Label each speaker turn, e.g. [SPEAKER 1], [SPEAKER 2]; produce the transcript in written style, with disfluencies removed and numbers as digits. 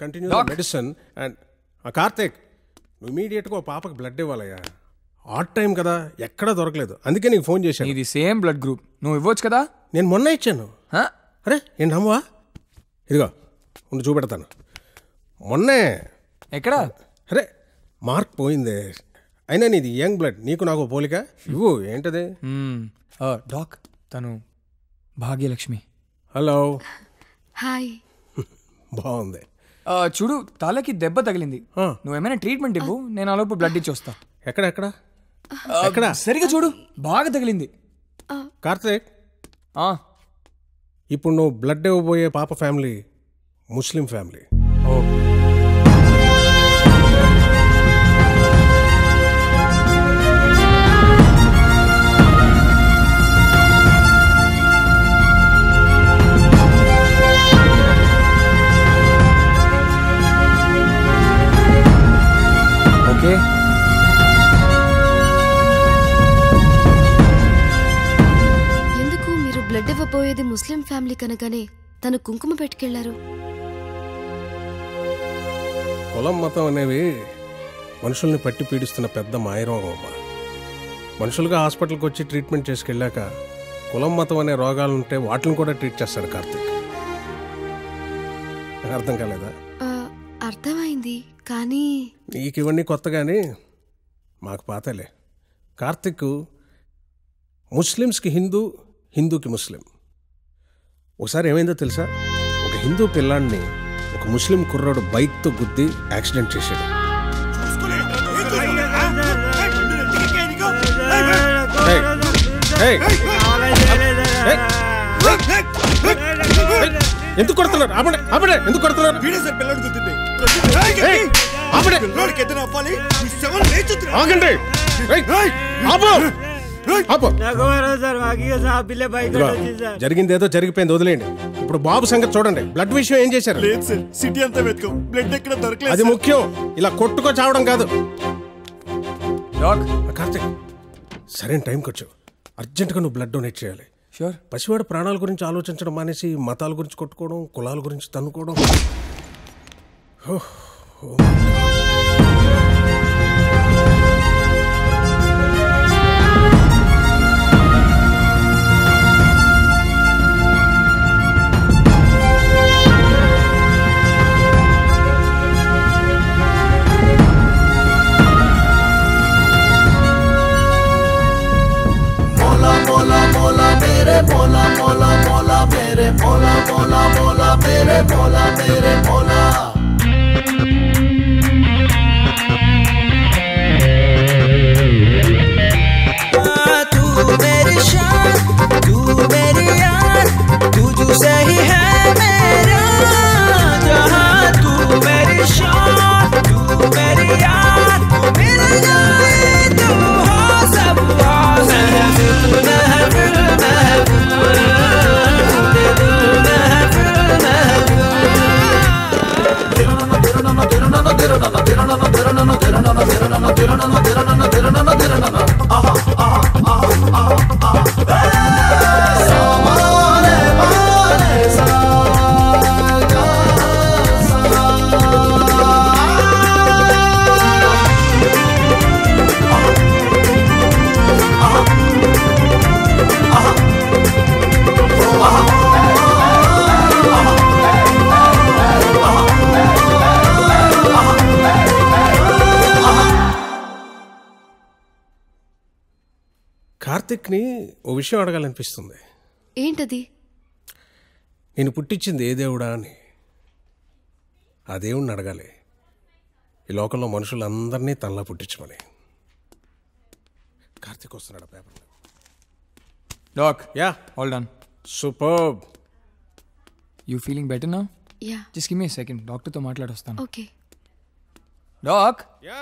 [SPEAKER 1] Continue the medicine and Karthik నువ్వు ఇమీడియట్గా ఓ పాపకి బ్లడ్ ఇవ్వాలయ్యా. ఆట్ టైం కదా, ఎక్కడా దొరకలేదు, అందుకే నీకు ఫోన్ చేశాను.
[SPEAKER 2] ఇది సేమ్ బ్లడ్ గ్రూప్, నువ్వు ఇవ్వచ్చు కదా.
[SPEAKER 1] నేను మొన్న ఇచ్చాను. అరే ఏంటి నమ్మవా? ఇదిగో ఉండి చూపెడతాను. మొన్నే.
[SPEAKER 2] ఎక్కడ?
[SPEAKER 1] అరే మార్క్ పోయిందే. అయినా నీది యంగ్ బ్లడ్, నీకు నాకు పోలిక. ఇవ్వు. ఏంటది?
[SPEAKER 2] డాక్, తను భాగ్యలక్ష్మి.
[SPEAKER 1] హలో.
[SPEAKER 3] హాయ్.
[SPEAKER 1] బాగుంది.
[SPEAKER 2] చూడు, తలకి దెబ్బ తగిలింది, నువ్వేమైనా ట్రీట్మెంట్ ఇవ్వు, నేను ఆలోపు బ్లడ్ ఇచ్చి వస్తా.
[SPEAKER 1] ఎక్కడ ఎక్కడ ఎక్కడ?
[SPEAKER 2] సరిగా చూడు, బాగా తగిలింది.
[SPEAKER 1] కార్తిక్, ఇప్పుడు నువ్వు బ్లడ్ ఇవ్వబోయే పాప ఫ్యామిలీ ముస్లిం ఫ్యామిలీ.
[SPEAKER 2] ఓకే.
[SPEAKER 3] ఎందుకు మీరు బ్లడ్ ఇవ్వబోయేది ముస్లిం ఫ్యామిలీ కనుకనే తను కుంకుమ పెట్టుకెళ్లారు?
[SPEAKER 1] కులం మతం అనేవి మనుషుల్ని పట్టి పీడిస్తున్న పెద్ద మాయరోగం అమ్మా. మనుషులుగా హాస్పిటల్కి వచ్చి ట్రీట్మెంట్ చేసుకెళ్ళాక కులం మతం అనే రోగాలుంటే వాటిని కూడా ట్రీట్ చేస్తాడు కార్తిక్. అర్థం కాలేదా?
[SPEAKER 3] అర్థమైంది, కానీ
[SPEAKER 1] నీకు ఇవన్నీ కొత్తగాని మాకు పాతలే. కార్తిక్ ముస్లిమ్స్కి హిందూ, హిందూకి ముస్లిం. ఒకసారి ఏమైందో తెలుసా? ఒక హిందూ పిల్లాడిని ఒక ముస్లిం కుర్రాడు బైక్తో గుద్ది యాక్సిడెంట్ చేశాడు. ఎందుకు కొడుతున్నారు? ఆపడే. ఎందుకు కొడుతున్నారు? ఆగండి. జరిగింది ఏదో జరిగిపోయింది, వదిలేండి. ఇప్పుడు బాబు సంగతి చూడండి. బ్లడ్ విషయం ఏం చేశారు?
[SPEAKER 4] సిటీ అంతా వెతుకో, బ్లడ్ ఎక్కడ దొరకలేదు.
[SPEAKER 1] అది ముఖ్యం, ఇలా కొట్టుకో చావడం కాదు. కార్తిక్, సరైన టైంకి వచ్చావు. అర్జెంటుగా నువ్వు బ్లడ్ డొనేట్ చేయాలి. పసివాడు ప్రాణాల గురించి ఆలోచించడం మానేసి మతాల గురించి కొట్టుకోవడం, కులాల గురించి తన్నుకోవడం. కార్తిక్ని ఓ విషయం అడగాలనిపిస్తుంది.
[SPEAKER 3] ఏంటది?
[SPEAKER 1] నేను పుట్టించింది ఏ దేవుడా అని. ఆ దేవుడిని అడగాలి, ఈ లోకంలో మనుషులందరినీ తనలా పుట్టించమని. కార్తిక్ వస్తున్నాడు పేపర్లో.
[SPEAKER 2] Doc,
[SPEAKER 1] ya,
[SPEAKER 2] all done.
[SPEAKER 1] Superb.
[SPEAKER 2] You feeling better now?
[SPEAKER 3] Ya.
[SPEAKER 2] Just give me a second, డాక్టర్తో మాట్లాడొస్తాను.
[SPEAKER 3] ఓకే.
[SPEAKER 2] డాక్.
[SPEAKER 1] యా.